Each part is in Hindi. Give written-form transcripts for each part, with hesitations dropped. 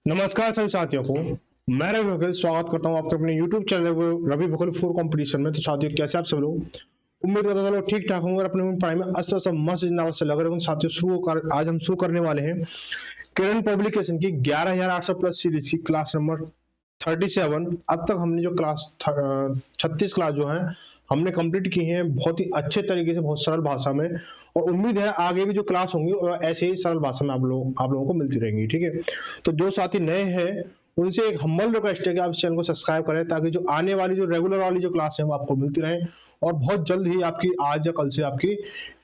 नमस्कार सभी साथियों को। मैं रवि वकील स्वागत करता हूं आपके अपने YouTube चैनल रवि वकील फॉर कंपटीशन में। तो साथियों, कैसे आप सब लोग? उम्मीद करता हूं ठीक ठाक होंगे और अपने पढ़ाई में अच्छा सा मस्त जिंदाबाद से लग रहे होंगे। साथियों, आज हम शुरू करने वाले हैं किरण पब्लिकेशन की 11800 प्लस सीरीज की क्लास नंबर 37। अब तक हमने जो क्लास 36 क्लास जो है हमने कंप्लीट की हैं बहुत ही अच्छे तरीके से, बहुत सरल भाषा में। और उम्मीद है आगे भी जो क्लास होंगी ऐसे ही सरल भाषा में आप लोगों को मिलती रहेंगी। ठीक है, तो जो साथी नए हैं उनसे एक हम्बल रिक्वेस्ट है कि आप इस चैनल को सब्सक्राइब करें, ताकि जो आने वाली जो रेगुलर वाली जो क्लास है वो आपको मिलती रहे। और बहुत जल्द ही आपकी आज या कल से आपकी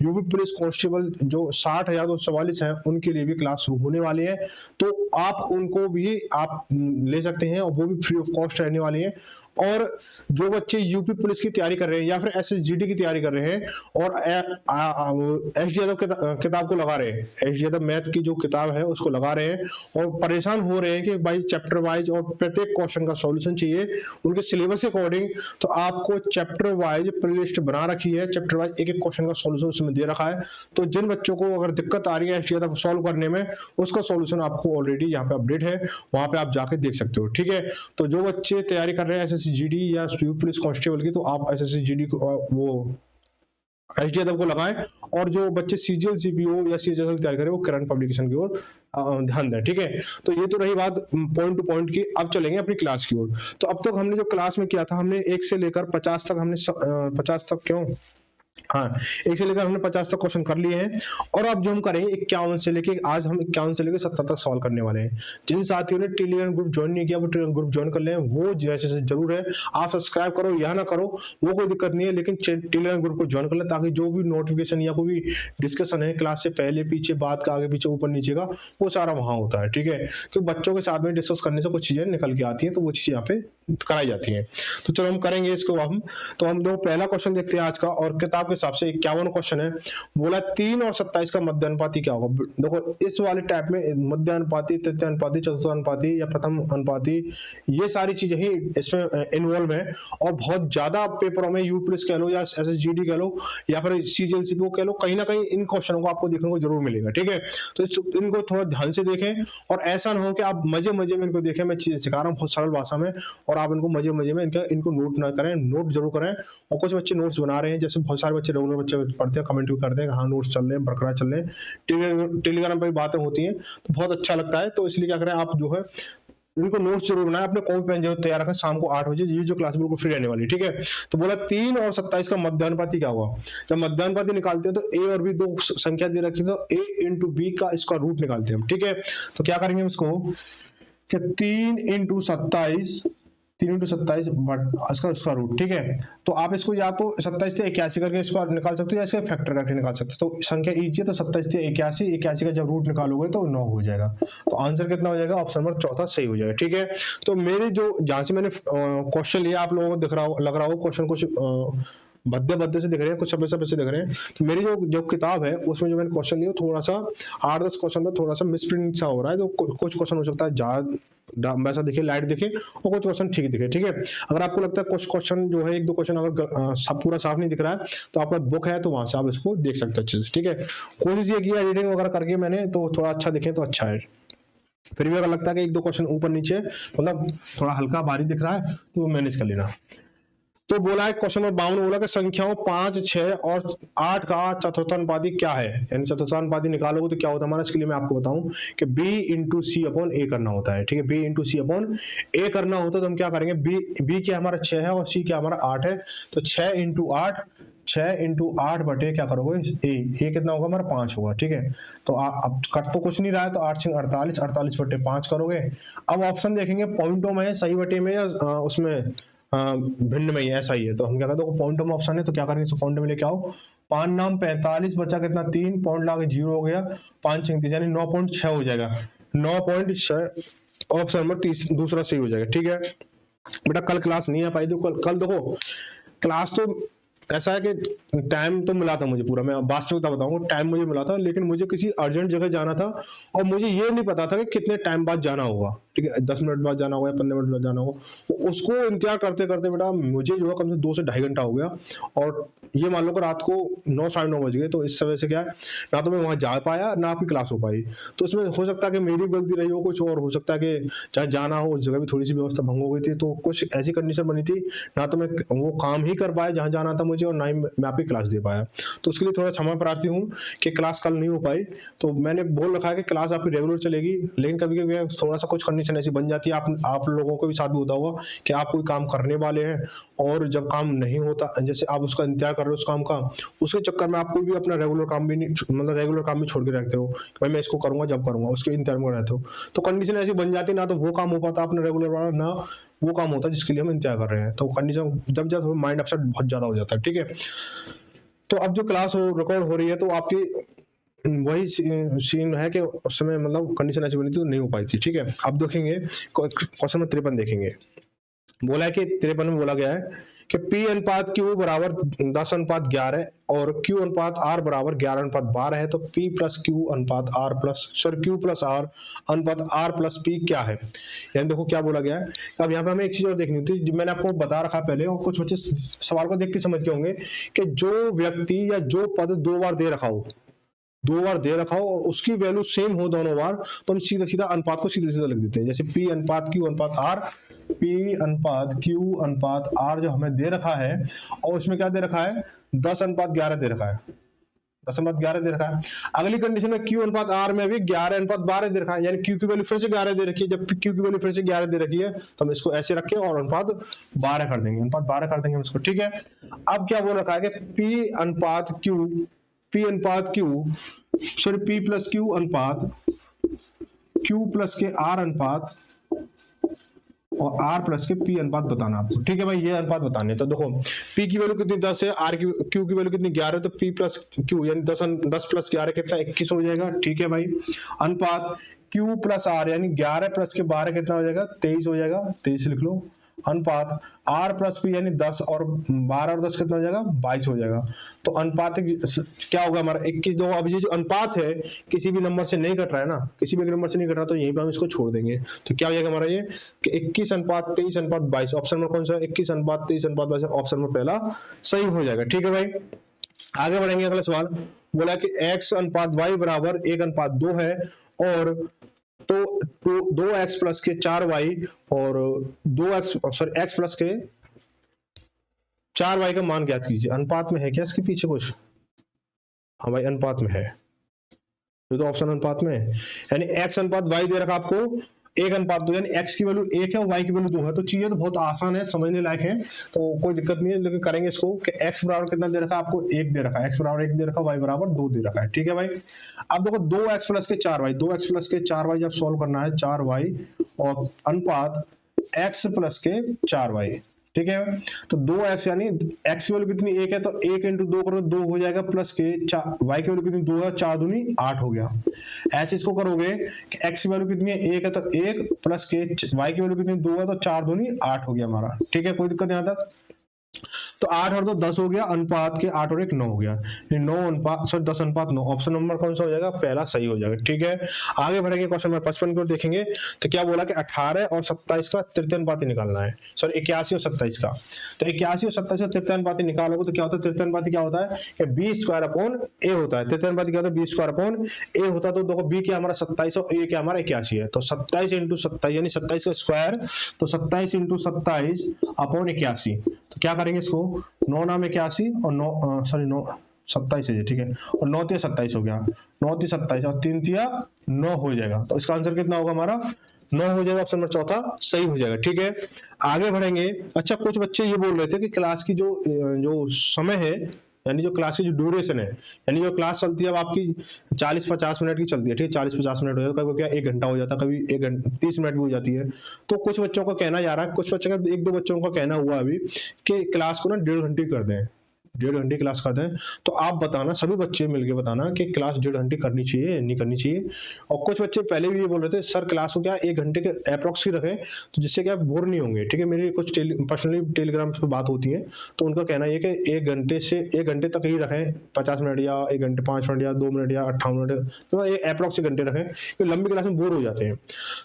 यूपी पुलिस कांस्टेबल जो 60,244 हैं उनके लिए भी क्लास शुरू होने वाली है। तो आप उनको भी आप ले सकते हैं और वो भी फ्री ऑफ कॉस्ट रहने वाली है। और जो बच्चे यूपी पुलिस की तैयारी कर रहे हैं या फिर एसएसजीडी की तैयारी कर रहे हैं और एस डी यादव किताब को लगा रहे हैं, एस डी यादव मैथ की जो किताब है उसको लगा रहे हैं और परेशान हो रहे हैं कि भाई चैप्टर वाइज और प्रत्येक क्वेश्चन का सॉल्यूशन चाहिए उनके सिलेबस के अकॉर्डिंग, तो आपको चैप्टर वाइज प्लेलिस्ट बना रखी है। चैप्टर वाइज एक एक क्वेश्चन का सॉल्यूशन उसमें दे रखा है। तो जिन बच्चों को अगर दिक्कत आ रही है एस डी यादव सॉल्व करने में, उसका सॉल्यूशन आपको ऑलरेडी यहाँ पे अपडेट है, वहां पे आप जाके देख सकते हो। ठीक है, तो जो बच्चे तैयारी कर रहे हैं एसएसजीडी या यूपी पुलिस कांस्टेबल की, तो आप एसएसजीडी को वो एस डी यादव को लगाएं। और जो बच्चे सीजीएल सीपीओ या सीजीएल की तैयारी करें वो करंट पब्लिकेशन की ओर ध्यान दें। ठीक है, तो ये तो रही बात पॉइंट टू पॉइंट की। अब चलेंगे अपनी क्लास की ओर। तो अब तक हमने जो क्लास में किया था, हमने 1 से लेकर 50 तक, हमने 50 तक क्यों, हाँ, 1 से लेकर हमने 50 तक क्वेश्चन कर लिए हैं। और अब जो हम करेंगे 51 से लेके, आज हम 51 से लेकर 70 तक सॉल्व करने वाले हैं। जिन साथियों ने टेलीग्राम ग्रुप ज्वाइन नहीं किया वो टेलीग्राम ग्रुप ज्वाइन कर लें, वो जैसे जरूर है। आप सब्सक्राइब करो या ना करो वो कोई दिक्कत नहीं है, लेकिन टेलीग्राम ग्रुप को ज्वाइन कर लें, ताकि जो भी नोटिफिकेशन या कोई भी डिस्कशन है क्लास से पहले पीछे, बात का आगे पीछे ऊपर नीचे का, वो सारा वहां होता है। ठीक है, क्योंकि बच्चों के साथ में डिस्कस करने से कुछ चीजें निकल के आती हैं, तो वो चीजें यहाँ पे कराई जाती हैं। तो चलो हम करेंगे इसको। हम दो पहला क्वेश्चन देखते हैं आज का, और किताब के हिसाब से 51 क्वेश्चन है। बोला 3 और 27 का मध्य अनुपाती क्या होगा। देखो, इस वाले टाइप में मध्य अनुपाती, तृतीय अनुपाती, चतुर्थ अनुपाती या प्रथम अनुपाती, ये सारी चीजें ही इसमें इन्वॉल्व है। और बहुत ज्यादा पेपरों में यू पुलिस कह लो या एसएसजीडी कह लो या फिर सीजीएलसीपीओ कह लो, कहीं ना कहीं इन क्वेश्चनों को आपको देखने को जरूर मिलेगा। ठीक है, तो इनको थोड़ा ध्यान से देखें, और ऐसा ना हो कि आप मजे मजे में इनको देखें। मैं चीजें सिखा रहा हूँ बहुत सरल भाषा में, और आप इनको मजे मजे में इनको नोट ना करें, नोट जरूर करें। और कुछ बच्चे नोट्स बना रहे हैं, जैसे बहुत सारे बच्चे रेगुलर बच्चे पढ़ते हैं, कमेंट भी करते हैं, हाँ नोट्स चल रहे हैं, बरकरार चल रहे हैं, टेलीग्राम पर बातें होती हैं, तो बहुत अच्छा लगता है। तो इसलिए क्या करें, आप जो है इनको नोट्स जरूर बनाएं, अपने कॉपी पेन जो तैयार रखें। शाम को 8 बजे ये जो क्लास बिल्कुल फ्री रहने वाली है। ठीक है, तो बोला 3 और 27 का मध्यानुपाती क्या हुआ। जब मध्यानुपाती निकालते हैं तो ए और बी दो संख्या दे रखी है, तो ए इंटू बी का इसका रूट निकालते हैं हम। ठीक है, तो क्या करेंगे इसको कि 3 इंटू 27 बट उसका रूट। ठीक है, तो आप इसको या तो 27 से 81 करके इसको निकाल सकते हो, या इसका फैक्टर करके निकाल सकते हो। तो संख्या ईजी है, तो 27 से 81, 81 का जब रूट निकालोगे तो 9 हो जाएगा। तो आंसर कितना हो जाएगा, ऑप्शन नंबर चौथा सही हो जाएगा। ठीक है, तो मेरे जो जहां से मैंने क्वेश्चन लिया, आप लोगों को दिख रहा हो, लग रहा हो क्वेश्चन कुछ भद्दे भद्दे से दिख रहे हैं, कुछ सफेद सफेद से दिख रहे हैं। तो मेरी जो किताब है उसमें जो मैंने क्वेश्चन लिया, थोड़ा सा 8-10 क्वेश्चन में थोड़ा सा मिसप्रिंट सा हो रहा है। तो कुछ क्वेश्चन हो सकता है ज्यादा वैसा दिखे, लाइट दिखे, और कुछ क्वेश्चन ठीक दिखे। ठीक है, अगर आपको लगता है कुछ क्वेश्चन जो है, 1-2 क्वेश्चन अगर सब पूरा साफ नहीं दिख रहा है, तो आपका बुक है तो वहां से आप इसको देख सकते हो अच्छे से। ठीक है, कोशिश ये की एडिटिंग वगैरह करके मैंने, तो थोड़ा अच्छा दिखे तो अच्छा है। फिर भी अगर लगता है कि 1-2 क्वेश्चन ऊपर नीचे, मतलब थोड़ा हल्का भारी दिख रहा है, तो मैनेज कर लेना। तो बोला है क्वेश्चन नंबर 52, बोला कि संख्याओं 5, 6 और 8 का चतुर्थानुपाती क्या है। यानी चतुर्थानुपाती निकालोगे तो क्या होता है हमारा। इसके लिए मैं आपको बताऊं कि b इंटू सी अपॉन ए करना होता है। ठीक है, b इंटू सी अपॉन ए करना होता है। तो हम क्या करेंगे, b क्या हमारा 6 है और c क्या हमारा 8 है। तो 6 इंटू 8 बटे क्या करोगे, ए कितना होगा हमारा 5 होगा। ठीक है, तो अब कट तो कुछ नहीं रहा है, तो 8 6 48, 48 बटे 5 करोगे। अब ऑप्शन देखेंगे पॉइंटों में है, सही बटे में, या उसमें भिन्न में ही, ऐसा ही है। तो हम क्या करते हैं, पॉइंट में ऑप्शन है तो क्या करेंगे, तो पॉइंट में लेके आओ। 5 नाम 45 बचा कितना 3, पॉइंट लाके 0 हो गया, 5 6 30 यानी 9.6 हो जाएगा। 9.6 ऑप्शन नंबर 30 दूसरा सही हो जाएगा। ठीक है बेटा, कल क्लास नहीं आ पाई तो कल देखो क्लास तो ऐसा है कि टाइम तो मिला था मुझे पूरा, मैं वास्तविकता बताऊंगा, टाइम मुझे मिला था, लेकिन मुझे किसी अर्जेंट जगह जाना था और मुझे ये नहीं पता था कि कितने टाइम बाद जाना होगा। ठीक है, 10 मिनट बाद जाना होगा या 15 मिनट बाद जाना होगा, तो उसको इंतजार करते करते बेटा मुझे जो है कम से 2 से ढाई घंटा हो गया। और ये मान लो कि रात को 9 साढ़े 9 बज गए, तो इस वजह से क्या है, ना तो मैं वहाँ जा पाया ना आपकी क्लास हो पाई। तो इसमें हो सकता है कि मेरी गलती रही हो कुछ, और हो सकता है कि चाहे जाना हो उस जगह भी थोड़ी सी व्यवस्था भंग हो गई थी, तो कुछ ऐसी कंडीशन बनी थी, ना तो मैं वो काम ही कर पाया जहाँ जाना था मुझे, और ना ही मैं आपकी क्लास दे पाया। तो उसके लिए थोड़ा क्षमा प्रार्थी हूँ कि क्लास कल नहीं हो पाई। तो मैंने बोल रखा है कि क्लास आपकी रेगुलर चलेगी, लेकिन कभी कभी थोड़ा सा कुछ कंडीशन ऐसी बन जाती है, आप लोगों को भी साथ भी होता होगा कि आप कोई काम करने वाले हैं और जब काम नहीं होता, जैसे आप उसका इंतजार कर रहे हो उस काम का, उसके चक्कर में आपको भी अपना रेगुलर काम भी नहीं, मतलब रेगुलर काम भी छोड़ के रखते हो कि भाई मैं इसको करूंगा जब करूंगा, उसके इंतजार में रहते हो। तो कंडीशन ऐसी बन जाती है, ना तो वो काम हो पाता अपना रेगुलर वाला, ना वो काम होता जिसके लिए हम इंतजार कर रहे हैं। तो कंडीशन जब जब माइंड अपसेट बहुत ज्यादा हो जाता है, ठीक है। तो अब जो क्लास रिकॉर्ड हो रही है, तो आपकी वही सीन है कि उस समय मतलब कंडीशन ऐसी बनी थी तो नहीं हो पाई थी, ठीक है। अब देखेंगे क्वेश्चन में 53 देखेंगे। बोला है कि 53 में बोला गया है कि P अनुपात Q बराबर 10 अनुपात 11 और Q अनुपात R बराबर 11 अनुपात 12 है, तो P प्लस Q अनुपात R plus Q plus R अनुपात R प्लस P क्या है। यानी देखो क्या बोला गया है। अब यहाँ पे हमें एक चीज और देखनी होती है, मैंने आपको बता रखा पहले, और कुछ बच्चे सवाल को देखते समझ के होंगे कि जो व्यक्ति या जो पद 2 बार दे रखा हो, 2 बार दे रखा हो और उसकी वैल्यू सेम हो दोनों बार, तो हम सीधा सीधा अनुपात को सीधा सीधा लिख देते हैं। जैसे P अनुपात Q अनुपात R, P अनुपात Q अनुपात R जो हमें दे रखा है, और उसमें क्या दे रखा है, 10 अनुपात 11 दे रखा है, 10 अनुपात 11 दे रखा है। अगली कंडीशन में Q अनुपात R में भी 11 अनुपात 12 दे रखा है, यानी Q की वैल्यू फिर से 11 दे रखी है। जब Q की वैल्यू फिर से 11 दे रखी है, तो हम इसको ऐसे रखें और अनुपात 12 कर देंगे, अनुपात 12 कर देंगे हम इसको, ठीक है। अब क्या बोल रखा है कि P अनुपात Q, P अनुपात Q, sorry P plus Q अनुपात Q प्लस के R अनुपात और R प्लस के P अनुपात बताना आपको, ठीक है भाई, ये अनुपात बताने। तो देखो P की वैल्यू कितनी 10 है, Q की वैल्यू कितनी 11 है, तो P प्लस Q यानी 10 प्लस 11 कितना 21 हो जाएगा, ठीक है भाई। अनुपात Q प्लस R यानी 11 प्लस के 12 कितना हो जाएगा, 23 हो जाएगा, 23 लिख लो। अनुपात R प्लस P यानी 10 और 12 और 10 कितना हो जाएगा, 22 हो जाएगा। तो अनुपात क्या होगा हमारा 21। दो अब ये जो अनुपात है किसी भी नंबर से नहीं कट रहा है ना, किसी भी नंबर से नहीं कट रहा, तो यहीं पे हम इसको छोड़ देंगे। तो क्या हो जाएगा हमारा ये कि 21 अनुपात 23 अनुपात 22, ऑप्शन में कौन सा 21 अनुपात 23 अनुपात 22, ऑप्शन में पहला सही हो जाएगा, ठीक है भाई। आगे बढ़ेंगे, अगला सवाल बोला कि x अनुपात y बराबर 1 अनुपात 2 है, और तो 2x प्लस के 4y और 2x सॉरी x प्लस के 4y का मान ज्ञात कीजिए। अनुपात में है क्या इसके पीछे कुछ, हाँ भाई अनुपात में है, ये तो ऑप्शन अनुपात में है। यानी x अनुपात y दे रखा आपको 1 अनुपात 2, यानी x की वैल्यू 1 है और y की वैल्यू 2 है। तो चीजें तो बहुत आसान है, समझने लायक है, तो कोई दिक्कत नहीं है, लेकिन करेंगे इसको कि x बराबर कितना दे रखा है आपको, 1 दे रखा है, x बराबर 1 दे रखा है, y बराबर 2 दे रखा है, ठीक है भाई। अब देखो 2x प्लस के 4y, 2x प्लस के 4y जब सॉल्व करना है, 4y और अनुपात x प्लस के 4y, ठीक है। तो 2x यानी x की वैल्यू कितनी 1 है, तो 1 इंटू 2 करो 2 हो जाएगा, प्लस के y की वैल्यू कितनी 2 है, 4 दूनी 8 हो गया। ऐसे इसको करोगे कि x की वैल्यू कितनी है 1 है, तो 1 प्लस के y की वैल्यू कितनी 2 है, तो 4 दूनी 8 हो गया हमारा, ठीक है, कोई दिक्कत यहाँ तक। तो 8 और 2 10 हो गया, अनुपात के 8 और 1 9 हो गया, 9 अनुपात सॉरी 10 अनुपात 9, ऑप्शन नंबर कौन सा हो जाएगा, पहला सही हो जाएगा, ठीक है। आगे बढ़ेंगे, क्वेश्चन नंबर 55 की ओर देखेंगे। तो क्या बोला कि 18 और 27 का तृतीय अनुपाती निकालना है, सॉरी 81 और 27 का। तो 81 और 27 का तृतीय अनुपाती निकालोगे तो क्या होता है, तृतीय अनुपाती क्या होता है कि b स्क्वायर अपॉन a होता है। तृतीय अनुपाती क्या होता है, b स्क्वायर अपॉन a होता है। तो देखो b क्या हमारा 27 और a क्या हमारा 81 है, तो 27 इंटू 27 यानी 27 का स्क्वायर, तो 27 इंटू 27 अपॉन 81। तो क्या करेंगे इसको, 9 नाम 81 और 9 सॉरी 9 27 है, ठीक है, और 9 तिया 27 हो गया, 9 तिया 27 और 3 तिया 9 हो जाएगा। तो इसका आंसर कितना होगा हमारा 9 हो जाएगा, ऑप्शन नंबर चौथा सही हो जाएगा, ठीक है। आगे बढ़ेंगे। अच्छा कुछ बच्चे ये बोल रहे थे कि क्लास की जो समय है, यानी जो क्लास की जो ड्यूरेशन है, यानी जो क्लास चलती है अब आपकी 40-50 मिनट की चलती है, ठीक है, 40-50 मिनट हो जाता है, कभी क्या 1 घंटा हो जाता है, कभी 1 घंटा 30 मिनट भी हो जाती है। तो कुछ बच्चों का कहना जा रहा है, कुछ बच्चों का 1-2 बच्चों का कहना हुआ अभी कि क्लास को ना 1.5 घंटे कर दें, 1.5 घंटे की क्लास करते हैं, तो आप बताना, सभी बच्चे मिलके बताना कि क्लास 1.5 घंटे करनी चाहिए या नहीं करनी चाहिए। और कुछ बच्चे पहले भी ये बोल रहे थे सर क्लास को क्या 1 घंटे के अप्रॉक्स ही रखें, तो जिससे क्या बोर नहीं होंगे। ठीक है, मेरी कुछ पर्सनली टेलीग्राम पे बात होती है, तो उनका कहना ये कि 1 घंटे तक ही रखें, 50 मिनट या 1 घंटे 5 मिनट या 2 मिनट या 58 मिनट, तो अप्रॉक्स 1 घंटे रखें, क्योंकि लंबी क्लास में बोर हो जाते हैं।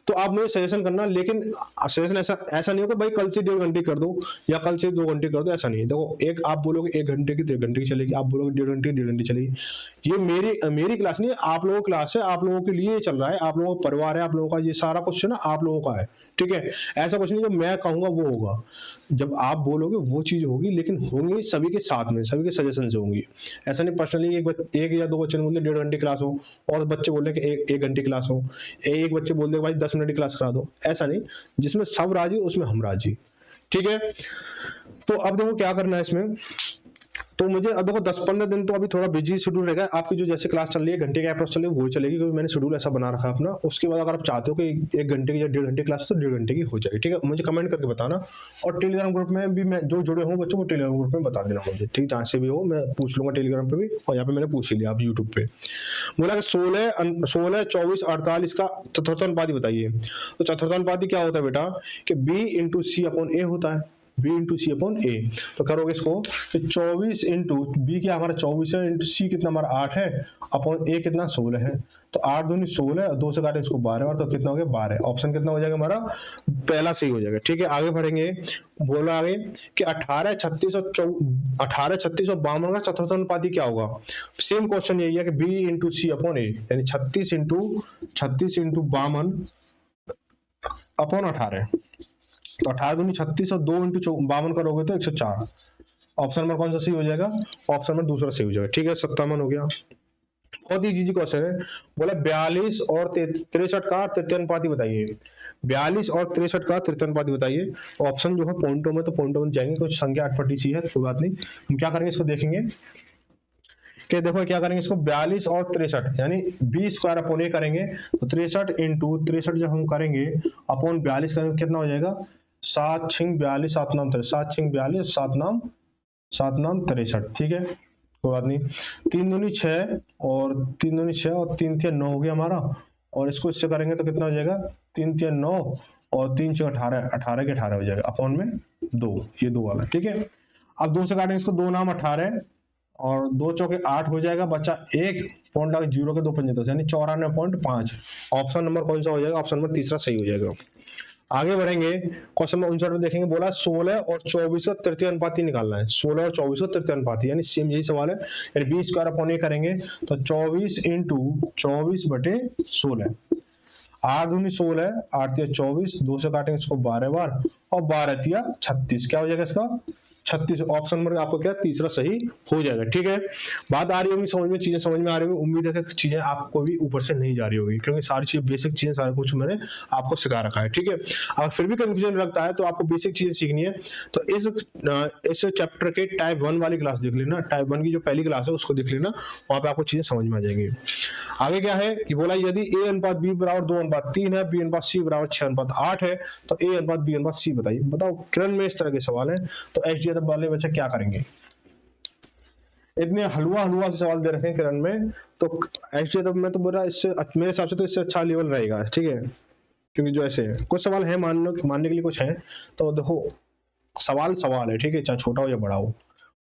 तो आप मुझे सजेशन करना, लेकिन सजेशन ऐसा नहीं हो कि भाई कल से 1.5 घंटे कर दो या कल से 2 घंटे कर दो, ऐसा नहीं है। देखो, एक आप बोलोगे 1 घंटे की तो 1 घंटे की चलेगी, आप बोलोगे 1.5 घंटे चलेगी। ये मेरी क्लास नहीं है, आप लोगों की क्लास है, आप लोगों के लिए चल रहा है, आप लोगों का परिवार है, आप लोगों का ये सारा कुछ है ना, आप लोगों का है। ठीक है, ऐसा कुछ नहीं जो मैं कहूंगा वो होगा, जब आप बोलोगे वो चीज होगी, लेकिन होंगी सभी के साथ में, सभी के सजेशन से होंगी। ऐसा नहीं पर्सनली एक या 2 बच्चे ने बोल दिया 1.5 घंटे क्लास हो, और बच्चे बोल रहे कि 1 घंटे क्लास हो, एक बच्चे बोल दे भाई 10 मिनट की क्लास करा दो, ऐसा नहीं। जिसमें सब राजी उसमें हम राजी। ठीक है, तो अब देखो क्या करना है इसमें। तो मुझे अब देखो 10-15 दिन तो अभी थोड़ा बिजी शेड्यूल रहेगा आपकी, जो जैसे क्लास चल रही है घंटे के अप्रोच चल रही है वो चलेगी, क्योंकि मैंने शेड्यूल ऐसा बना रखा है अपना। उसके बाद अगर आप चाहते हो कि 1 घंटे की या 1.5 घंटे क्लास तो 1.5 घंटे की हो जाएगी। ठीक है, मुझे कमेंट करके बताना, और टेलीग्राम ग्रुप में भी मैं जो जुड़े हूँ बच्चों को टेलीग्राम ग्रुप में बता देना मुझे। ठीक, जहाँ से भी हो मैं पूछ लूंगा टेलीग्राम पे भी, और यहाँ पे मैंने पूछ ही लिया आप यूट्यूब पे। बोला कि 16, 24, 48 का चतुर्थानुपाती बताइए। तो चतुर्थानुपाती क्या होता है बेटा, कि B/C/A होता है, B/C/A। तो करोगे इसको कि 24 इंटू बी क्या हमारा 24 है, इंटू सी कितना हमारा 8 है, अपॉन ए कितना 16 है। तो 8 दूनी 16, 2 से काटे इसको 12, और तो कितना हो गया 12। ऑप्शन कितना हो जाएगा हमारा, पहला सही हो जाएगा। ठीक है, आगे बढ़ेंगे। बोला आगे कि 18, 36 और 52 का चतुर्थानुपाती क्या होगा। सेम क्वेश्चन यही है कि B/C/A, यानी 36 इंटू 52 अपॉन 18। तो 18 दूनी 36 और 2 इंटू 52 करोगे तो 104। ऑप्शन नंबर कौन सा सही हो जाएगा, ऑप्शन नंबर दूसरा सही हो जाएगा। ठीक है, 57 हो गया। बहुत ही इजी क्वेश्चन है। बोला 42 और 63 का तृतीयानुपाती बताइए। 42 और 63 का तृतीयानुपाती बताइए। ऑप्शन जो है पॉइंटों में, तो पॉइंटों में जाएंगे, कुछ संख्या अटपटी सी है, कोई बात नहीं। हम क्या करेंगे, इसको देखेंगे कि देखो क्या करेंगे इसको, 42 और 63 यानी B² अपॉन A करेंगे, तो 63 इंटू 63 जब हम करेंगे अपॉन 42 करेंगे कितना हो जाएगा, 7 6 42 7 नाम 63, 7 6 42 7 नाम 63। ठीक है, कोई बात नहीं। 3 दूनी 6 और 3 दूनी 6 और 3 3 9 हो गया हमारा, और इसको इससे करेंगे तो कितना हो जाएगा, 3 3 9 और 3 6 18, 18 के 18 हो जाएगा, अपॉन में 2, ये 2 वाला। ठीक है, अब 2 से काटेंगे इसको, 2 नाम 18 और 2 चौके 8 हो जाएगा, बच्चा 1 पॉइंट लगा 0 के 2 पंजे 10, यानी 94.5। ऑप्शन नंबर कौन सा हो जाएगा, ऑप्शन नंबर तीसरा सही हो जाएगा। आगे बढ़ेंगे, क्वेश्चन नंबर 59 में देखेंगे। बोला 16 और 24 का तृतीय अनुपाती निकालना है। 16 और 24 का तृतीय अनुपाती, यानी सेम यही सवाल है, यानी B² अपॉन A करेंगे, तो 24 इंटू 24/16, 8 दूनी 16, 8 तिया 24, 2 से काटेंगे इसको 12 बार, और 12 तिया 36, क्या हो जाएगा इसका 36। ऑप्शन नंबर आपको क्या तीसरा सही हो जाएगा। ठीक है, बात आ रही होगी समझ में, चीजें समझ में आ रही होगी। उम्मीद है कि चीजें आपको भी ऊपर से नहीं जा रही होगी, क्योंकि सारी चीजें बेसिक चीजें सारा कुछ मैंने आपको सिखा रखा है। ठीक है, अगर फिर भी कंफ्यूजन लगता है तो आपको बेसिक चीजें सीखनी है, तो इस चैप्टर के टाइप 1 वाली क्लास देख लेना, टाइप 1 की जो पहली क्लास है उसको देख लेना, वहां पे आपको चीजें समझ में आ जाएंगी। आगे क्या है कि बोला यदि A/B बराबर 2/3 है, B/C बराबर 6/8 है, तो A/B/C बताइए। बताओ, किरण में इस तरह के सवाल है, तो एचडीएफ वाले बच्चे क्या करेंगे। इतने हलवा से सवाल दे रखे हैं किरण में, तो एचडीएफ में तो बोला इससे मेरे हिसाब से तो इससे अच्छा लेवल रहेगा। ठीक है, क्योंकि जो ऐसे कुछ सवाल है मानने के लिए कुछ है, तो देखो सवाल है। ठीक है, चाहे छोटा हो या बड़ा हो,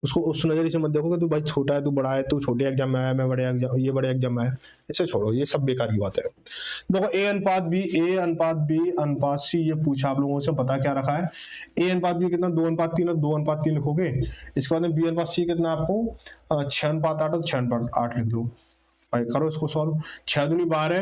उसको उस नजरिए से मत देखो कि तू भाई छोटा है, तू बड़ा है, तू छोटे एग्जाम में आया, मैं बड़े एग्जाम, ये बड़े एग्जाम में आया, इसे छोड़ो, ये सब बेकार की बात है। देखो A/B, A/B/C ये पूछा आप लोगों से, पता क्या रखा है। A/B कितना 2/3 और 2/3 लिखोगे। इसके बाद में B/C कितना आपको 6/8 और 6/8 लिख दो। भाई करो इसको सॉल्व। 6 दूनी 12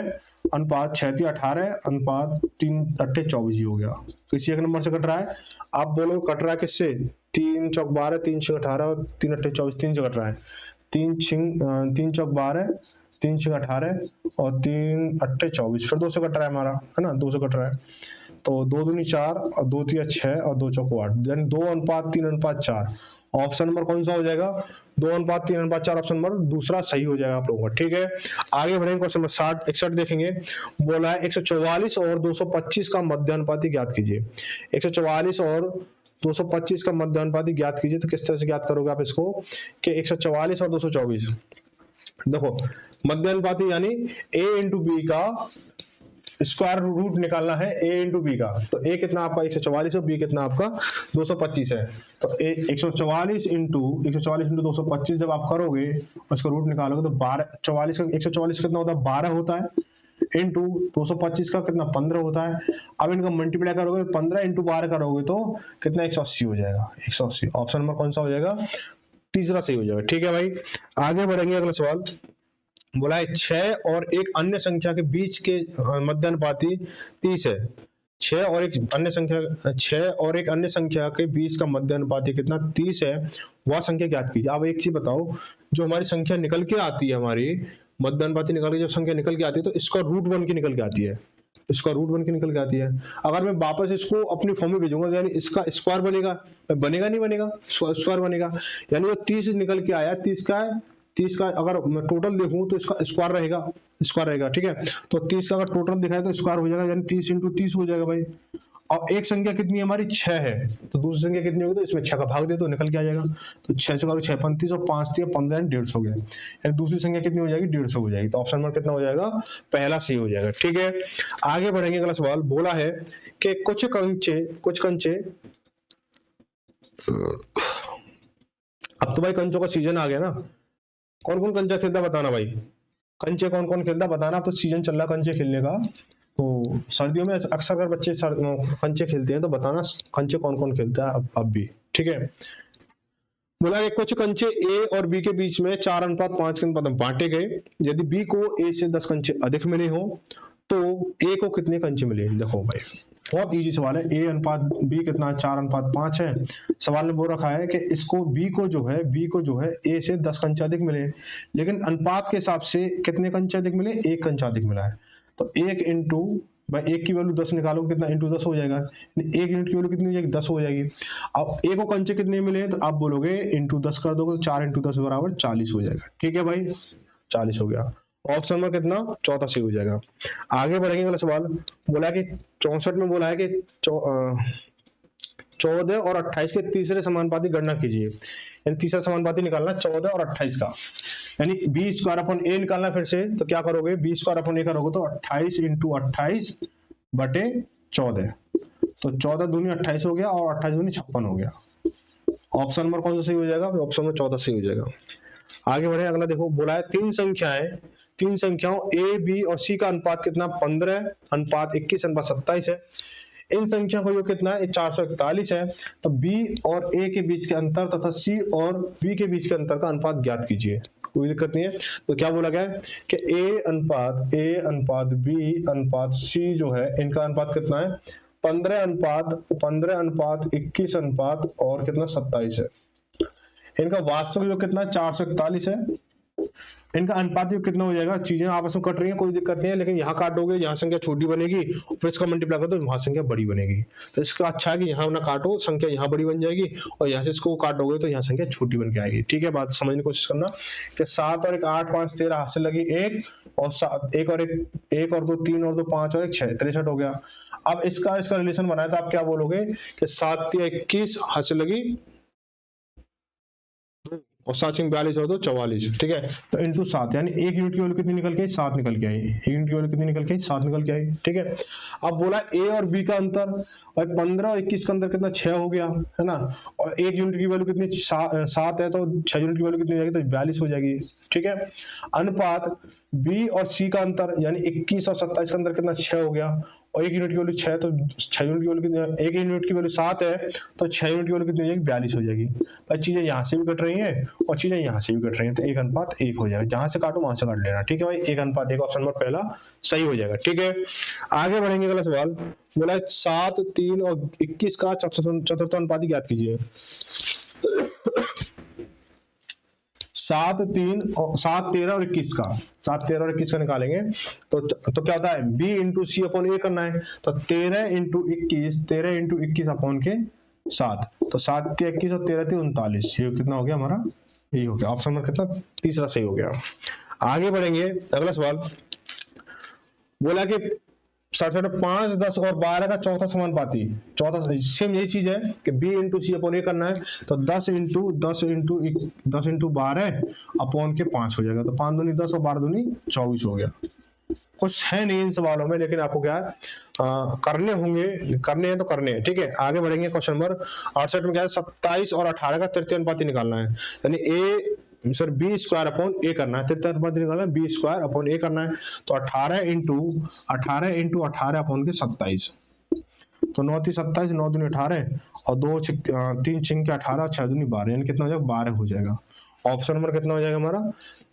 अनुपात 6 × 18 अनुपात 3 × 24 हो गया। किसी एक नंबर से कट रहा है, आप बोलो कट रहा है किससे, 3 चौक 12, 3 6 18 और 3 8 24, 3 से कट रहा है। 3 चौक 12, 3 6 18 और 3 8 24, फिर 2 से कट रहा है हमारा, है ना, 2 से कट रहा है। तो 2 दूनी 4 और 2 तिया 6 और 2 चौको 8, यानी 2/3 अनुपात 4। ऑप्शन नंबर कौन सा हो जाएगा? 2:3:4 ऑप्शन नंबर दूसरा सही हो जाएगा आप लोगों का। ठीक है, आगे बढ़ेंगे क्वेश्चन नंबर 61 देखेंगे। बोला है 144 और 225 का मध्यानुपाती ज्ञात कीजिए। 144 और 225 का मध्यानुपाती ज्ञात कीजिए। तो किस तरह से ज्ञात करोगे आप इसको कि 144 और 224, देखो मध्यानुपाती यानी a इंटू बी का स्क्वायर रूट निकालना है a इंटू बी का। तो a कितना आपका 144 है, b कितना आपका 225 है। तो 144 इंटू 225 जब आप करोगे उसका रूट निकालोगे तो 44 का 144 कितना होता है? 12 होता है इंटू 225 का कितना 15 होता है। अब इनका मल्टीप्लाई करोगे 15 इंटू 12 करोगे तो कितना 180 हो जाएगा। 180 ऑप्शन नंबर कौन सा हो जाएगा? तीसरा सही हो जाएगा। ठीक है भाई, आगे बढ़ेंगे। अगला सवाल बोला है 6 और एक अन्य संख्या के बीच के मध्यानुपाती 30 है। 6 और एक अन्य संख्या के बीच का मध्यानुपाती कितना 30 है, वह संख्या ज्ञात कीजिए। अब एक चीज बताओ, जो हमारी संख्या निकल के आती है, हमारी मध्यानुपाती निकल के जो संख्या निकल के आती है, तो इसका रूट 1 की निकल के आती है। इसका रूट 1 की निकल के आती है। अगर मैं वापस इसको अपनी फॉर्म में भेजूंगा यानी इसका स्क्वायर बनेगा, नहीं बनेगा, स्क्वायर बनेगा। यानी वो 30 निकल के आया, 30 का अगर मैं टोटल देखूं तो इसका स्क्वायर रहेगा। ठीक है, तो 30 का अगर टोटल दिखाए तो स्क्वायर हो जाएगा, यानी 30 इंटू 30 हो जाएगा भाई। और एक संख्या कितनी है हमारी? 6 है, तो दूसरी संख्या कितनी होगी? तो इसमें 6 का भाग दे तो निकल के आ जाएगा। तो 6 से करो 6 35 और 5 3 15 150 हो गया, यानी दूसरी संख्या कितनी हो जाएगी? 150 हो जाएगी। तो ऑप्शन नंबर कितना हो जाएगा? पहला सही हो जाएगा। ठीक है, आगे बढ़ेंगे। अगला सवाल बोला है कि कुछ कंचे अब तो भाई कंचों का सीजन आ गया ना। कौन कौन कंचा खेलता बताना भाई, कंचे कौन कौन खेलता बताना। तो सीजन चल रहा कंचे खेलने का, तो सर्दियों में अक्सर अगर बच्चे कंचे खेलते हैं तो बताना कंचे कौन कौन खेलता है अब भी। ठीक है, बोला कि कुछ कंचे ए और बी के बीच में 4:5 के अनुपात में बांटे गए। यदि बी को ए से 10 कंचे अधिक मिले हो तो ए को कितने कंचे मिले? देखो भाई बहुत इजी सवाल है। ए अनुपात बी कितना 4:5 है। सवाल ने बोल रखा है कि इसको बी को जो है ए से 10 कंचे अधिक मिले, लेकिन अनुपात के हिसाब से कितने कंचे अधिक मिले? 1 कंचा अधिक मिला है। तो 1 इंटू भाई 1 की वैल्यू 10 निकालो, कितना इंटू 10 हो जाएगा। 1 यूनिट की वैल्यू कितनी हो जाएगी? 10 हो जाएगी। अब ए को कंचे कितने मिले तो आप बोलोगे इंटू 10 कर दोगे तो 4 इंटू 10 बराबर 40 हो जाएगा। ठीक है भाई, 40 हो गया। ऑप्शन नंबर कितना? 14 सही हो जाएगा। आगे बढ़ेंगे। अगला सवाल बोला कि 64 में बोला है कि 14 और 28 के तीसरे समानुपाती गणना कीजिए। यानी तीसरा समानुपाती निकालना 14 और 28 का, यानी बी स्क्वायर अपॉन ए निकालना। फिर से तो क्या करोगे? बी स्क्वायर अपॉन ए करोगे तो 28 इंटू 28 बटे 14, तो 14 दूनी 28 हो गया और 28 दूनी 56 हो गया। ऑप्शन नंबर कौन सा सही हो जाएगा? ऑप्शन नंबर 14 सही हो जाएगा। आगे बढ़े। अगला देखो, बोला है तीन संख्याओं ए बी और सी का अनुपात कितना? 15:21:27 है। इन संख्या का योग कितना है? 441 है। तो बी और ए के बीच के अंतर तथा सी और बी के बीच के अंतर का अनुपात ज्ञात कीजिए। कोई दिक्कत नहीं है। तो क्या बोला गया है कि ए अनुपात बी अनुपात सी जो है, इनका अनुपात कितना है? 15:21 अनुपात और कितना 27 है। इनका वास्तविक योग कितना? 441 है। इनका अनुपात योग कितना हो जाएगा? चीजें आपस में कट रही हैं, कोई दिक्कत नहीं है, लेकिन यहाँ काटोगे यहाँ संख्या छोटी बनेगी, फिर इसका मल्टीप्लाई करो तो वहां संख्या बड़ी बनेगी। तो इसका अच्छा है कि यहाँ ना काटो, संख्या यहाँ बड़ी बन जाएगी, और यहाँ से इसको काटोगे तो यहाँ संख्या छोटी बन के आएगी। ठीक है, बात समझने की कोशिश करना कि 7 और 1 8 5 13 हाथ से लगी 1 और 1 और 2 3 और 2 5 और 1 6 63 हो गया। अब इसका रिलेशन बनाया तो आप क्या बोलोगे कि 7 3 21 हाथ से लगी और 7 6 42 और 2 44। ठीक है, तो इंटू 7, यानी 1 यूनिट की वैल्यू कितनी निकल के आई? 7 निकल के आई। 1 यूनिट की वैल्यू कितनी निकल के आई? 7 निकल के आई। ठीक है, अब बोला ए और बी का अंतर, और 15 और 21 का अंतर कितना? 6 हो गया है ना। और 1 यूनिट की वैल्यू कितनी? 7 है, तो 6 यूनिट की वैल्यू कितनी हो जाएगी? तो 42 हो जाएगी। ठीक है, अनुपात बी और सी का अंतर यानी 21 और 27 का अंतर कितना? 6 हो गया। और 1 यूनिट की वैल्यू 6, तो 6 यूनिट की वैल्यू कितनी? 1 यूनिट की वैल्यू 7 है, तो 6 यूनिट की वैल्यू कितनी हो जाएगी? 42 हो जाएगी। भाई चीजें यहाँ से भी कट रही हैं और चीजें यहाँ से भी कट रही हैं, तो 1:1 हो जाएगा। जहां से काटो वहां से काट लेना। ठीक है भाई, 1:1 ऑप्शन नंबर पहला सही हो जाएगा। ठीक है, आगे बढ़ेंगे। अगला सवाल बोला 7 3 और 21 का चतुर्थानुपाती ज्ञात कीजिए। 7 13 और 21 का, 7 13 और 21 का निकालेंगे तो क्या होता है? b इंटू सी अपॉन ए करना है। तो 13 इंटू 21 अपॉन के 7, तो 7 21 और 13 39, ये कितना हो गया हमारा, ये हो गया ऑप्शन नंबर कितना, तीसरा सही हो गया। आगे बढ़ेंगे, अगला सवाल बोला कि 5, 10 और 12 का चौथा समानुपाती, चौथा सेम यही चीज है कि b इंटू सी अपॉन ए करना है, तो 10 इंटू 12 अपॉन के 5 हो जाएगा, तो 5 दूनी 10 और 12 दूनी 24 हो गया। कुछ है नहीं इन सवालों में, लेकिन आपको क्या है करने होंगे, करने हैं तो करने हैं, ठीक है। आगे बढ़ेंगे, क्वेश्चन नंबर 68 में क्या है, 27 और 18 का तृतीय अनुपाती निकालना है, यानी ए सर बी स्क्वायर अपॉन ए करना है, तृतीय अनुपाती निकालना है, बी स्क्वायर अपॉन ए करना है, तो 18 इंटू 18 अपॉन के 27, तो 9 3 27, 9 दूनी 18 और 3 छिंग के 18, 6 दूनी 12, यानी कितना हो जाएगा, 12 हो जाएगा। ऑप्शन नंबर कितना हो जाएगा हमारा,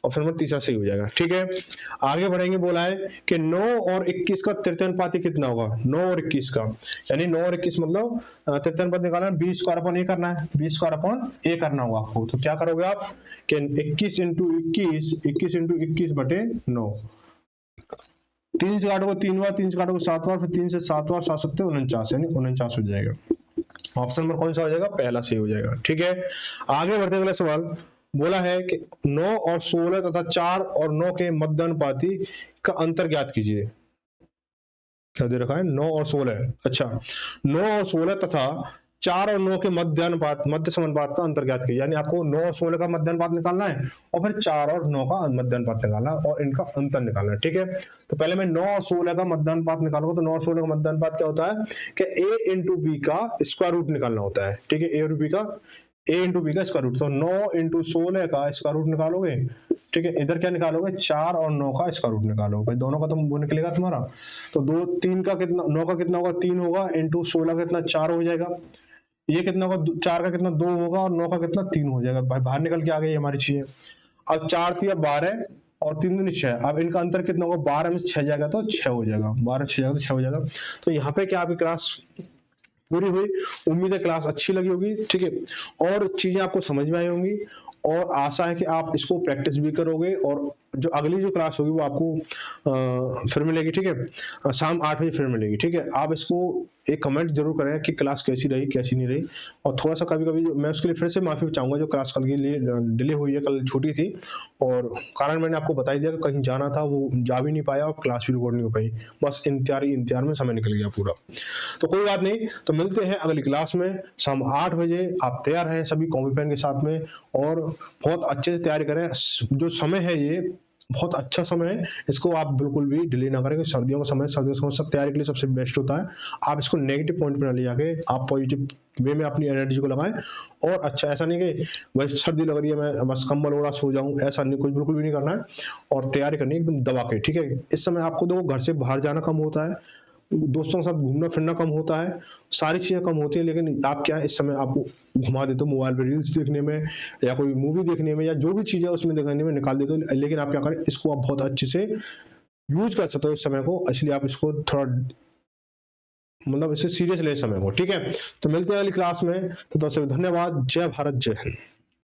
ऑप्शन नंबर तीसरा सही हो जाएगा, ठीक है। आगे बढ़ेंगे, बोला है कि 9 और 21 का तृतीय अनुपाती कितना होगा, 9 और 21 का, यानी 9 और 21 मतलब तृतीय अनुपात निकालना है, बी स्क्वायर अपॉन ए करना है, बी स्क्वायर अपॉन ए करना होगा आपको, तो क्या करोगे आप कि 21 इंटू 21 बटे 9, 3 से काटोगे 3 बार, 3 से काटोगे 7 बार, फिर 3 से 7 बार, 7 7 49, यानी 49 हो जाएगा। ऑप्शन नंबर कौन सा हो जाएगा, पहला सही हो जाएगा, ठीक है। आगे बढ़ते अगला सवाल, बोला है कि 9 और 16 तथा 4 और 9 के मध्य अनुपाती का अंतर ज्ञात कीजिए। क्या दे रखा है, 9 और 16, अच्छा 9 और 16 तथा 4 और 9 के मध्य समानुपात का अंतर ज्ञात कीजिए, यानी आपको 9 और 16 का मध्य अनुपात निकालना है और फिर 4 और 9 का मध्य अनुपात निकालना है और इनका अंतर निकालना है, ठीक है। तो पहले मैं 9 और 16 का मध्य अनुपात निकालूंगा, तो 9 और 16 का मध्य अनुपात क्या होता है कि a इंटू बी का स्क्वायर रूट निकालना होता है, ठीक है, a इंटू बी का स्क्वायर रूट, तो 9 इंटू 16 का स्क्वायर रूट निकालोगे, ठीक है, इधर क्या निकालोगे, 4 और 9 का स्क्वायर रूट निकालोगे, भाई दोनों का तो वो निकलेगा तुम्हारा, तो 2 3 का कितना, 9 का कितना होगा 3 होगा, इंटू 16 का कितना 4 हो जाएगा, ये कितना होगा 4 का कितना 2 होगा और 9 का कितना 3 हो जाएगा, भाई बाहर निकल के आ गई हमारी चीजें। अब 4 3 12 और 3 दूनी 6, अब इनका अंतर कितना होगा, 12 में 6 जाएगा तो 6 हो जाएगा, 12 6 जाएगा तो 6 हो जाएगा। तो यहाँ पे क्या आपकी क्लास पूरी हुई, उम्मीद है क्लास अच्छी लगी होगी, ठीक है, और चीजें आपको समझ में आई होंगी, और आशा है कि आप इसको प्रैक्टिस भी करोगे, और जो अगली जो क्लास होगी वो आपको फिर मिलेगी, ठीक है, शाम 8 बजे फिर मिलेगी, ठीक है। आप इसको एक कमेंट जरूर करें कि क्लास कैसी रही कैसी नहीं रही, और थोड़ा सा कभी कभी मैं उसके लिए फिर से माफी चाहूंगा, जो क्लास कल के लिए डिले हुई है, कल छुट्टी थी और कारण मैंने आपको बता ही दिया कि कहीं जाना था, वो जा भी नहीं पाया और क्लास भी रिकॉर्ड नहीं हो पाई, बस इंतजार में समय निकल गया पूरा। तो कोई बात नहीं, तो मिलते हैं अगली क्लास में शाम 8 बजे। आप तैयार हैं सभी कॉपी पेन के साथ में, और बहुत अच्छे से तैयारी करें। जो समय है ये बहुत अच्छा समय है, इसको आप बिल्कुल भी डिले ना करें, सर्दियों का समय, सर्दियों का समय सब तैयारी के लिए सबसे बेस्ट होता है। आप इसको नेगेटिव पॉइंट पे ना ले जाके आप पॉजिटिव वे में अपनी एनर्जी को लगाएं, और अच्छा ऐसा नहीं कि भाई सर्दी लग रही है मैं बस कंबल ओढ़ा सो जाऊं, ऐसा नहीं, कुछ बिल्कुल भी नहीं करना है, और तैयारी करनी है एकदम दबा के, ठीक है। इस समय आपको देखो घर से बाहर जाना कम होता है, दोस्तों के साथ घूमना फिरना कम होता है, सारी चीजें कम होती है, लेकिन आप क्या है इस समय आपको घुमा देते हो मोबाइल पे रील्स देखने में या कोई मूवी देखने में या जो भी चीजें उसमें देखने में निकाल देते हो, लेकिन आप क्या करें, इसको आप बहुत अच्छे से यूज कर सकते हो इस समय को, इसलिए आप इसको थोड़ा मतलब इसे सीरियस ले समय को, ठीक है। तो मिलते हैं अगली क्लास में, तो दोस्तों धन्यवाद, जय भारत, जय हिंद।